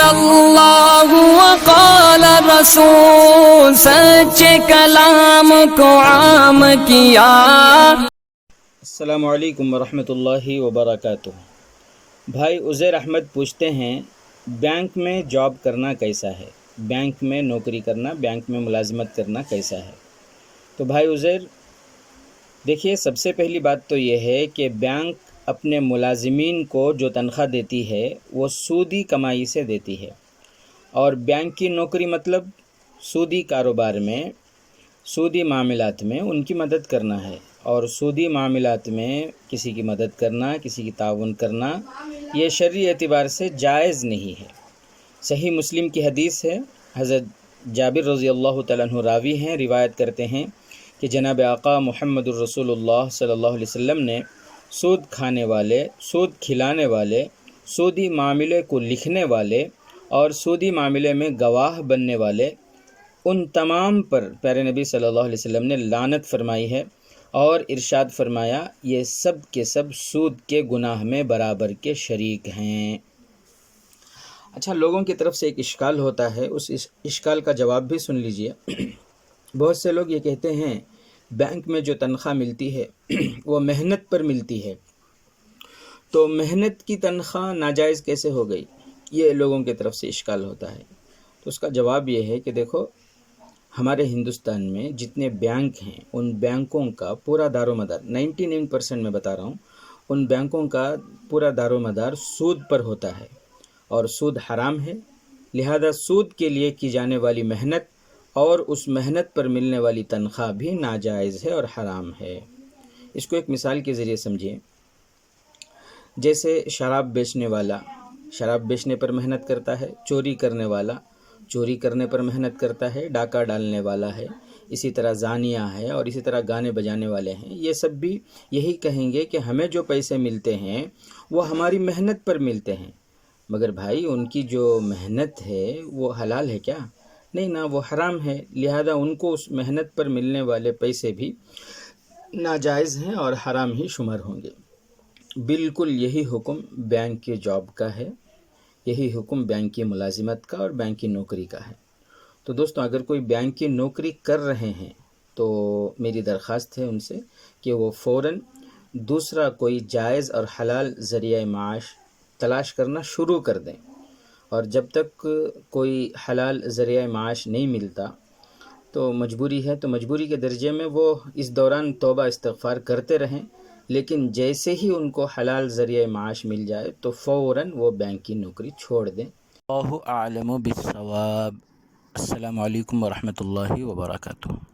اللہ وقال رسول، سچے کلام کو عام کیا۔ السلام علیکم ورحمۃ اللہ وبرکاتہ۔ بھائی عزیر احمد پوچھتے ہیں بینک میں جاب کرنا کیسا ہے، بینک میں نوکری کرنا، بینک میں ملازمت کرنا کیسا ہے؟ تو بھائی عزیر دیکھیے، سب سے پہلی بات تو یہ ہے کہ بینک اپنے ملازمین کو جو تنخواہ دیتی ہے وہ سودی کمائی سے دیتی ہے، اور بینک کی نوکری مطلب سودی کاروبار میں، سودی معاملات میں ان کی مدد کرنا ہے، اور سودی معاملات میں کسی کی مدد کرنا، کسی کی تعاون کرنا، یہ شرعی اعتبار سے جائز نہیں ہے۔ صحیح مسلم کی حدیث ہے، حضرت جابر رضی اللہ تعالیٰ عنہ راوی ہیں، روایت کرتے ہیں کہ جناب آقا محمد الرسول اللہ صلی اللہ علیہ وسلم نے سود کھانے والے، سود کھلانے والے، سودی معاملے کو لکھنے والے اور سودی معاملے میں گواہ بننے والے، ان تمام پر پیارے نبی صلی اللہ علیہ وسلم نے لعنت فرمائی ہے، اور ارشاد فرمایا یہ سب کے سب سود کے گناہ میں برابر کے شریک ہیں۔ اچھا، لوگوں کی طرف سے ایک اشکال ہوتا ہے، اس اشکال کا جواب بھی سن لیجئے۔ بہت سے لوگ یہ کہتے ہیں بینک میں جو تنخواہ ملتی ہے وہ محنت پر ملتی ہے، تو محنت کی تنخواہ ناجائز کیسے ہو گئی؟ یہ لوگوں کی طرف سے اشکال ہوتا ہے۔ تو اس کا جواب یہ ہے کہ دیکھو، ہمارے ہندوستان میں جتنے بینک ہیں ان بینکوں کا پورا دار و مدار 99% میں بتا رہا ہوں، ان بینکوں کا پورا دار و مدار سود پر ہوتا ہے، اور سود حرام ہے، لہذا سود کے لیے کی جانے والی محنت اور اس محنت پر ملنے والی تنخواہ بھی ناجائز ہے اور حرام ہے۔ اس کو ایک مثال کے ذریعے سمجھیے۔ جیسے شراب بیچنے والا شراب بیچنے پر محنت کرتا ہے، چوری کرنے والا چوری کرنے پر محنت کرتا ہے، ڈاکہ ڈالنے والا ہے، اسی طرح زانیہ ہے، اور اسی طرح گانے بجانے والے ہیں، یہ سب بھی یہی کہیں گے کہ ہمیں جو پیسے ملتے ہیں وہ ہماری محنت پر ملتے ہیں۔ مگر بھائی ان کی جو محنت ہے وہ حلال ہے کیا؟ نہیں نا، وہ حرام ہے، لہذا ان کو اس محنت پر ملنے والے پیسے بھی ناجائز ہیں اور حرام ہی شمار ہوں گے۔ بالکل یہی حکم بینک کی جاب کا ہے، یہی حکم بینک کی ملازمت کا اور بینک کی نوکری کا ہے۔ تو دوستوں، اگر کوئی بینک کی نوکری کر رہے ہیں تو میری درخواست ہے ان سے کہ وہ فوراً دوسرا کوئی جائز اور حلال ذریعہ معاش تلاش کرنا شروع کر دیں، اور جب تک کوئی حلال ذریعہ معاش نہیں ملتا تو مجبوری ہے، تو مجبوری کے درجے میں وہ اس دوران توبہ استغفار کرتے رہیں، لیکن جیسے ہی ان کو حلال ذریعہ معاش مل جائے تو فوراً وہ بینک کی نوکری چھوڑ دیں۔ اللہ اعلم بالصواب۔ السلام علیکم ورحمۃ اللہ وبرکاتہ۔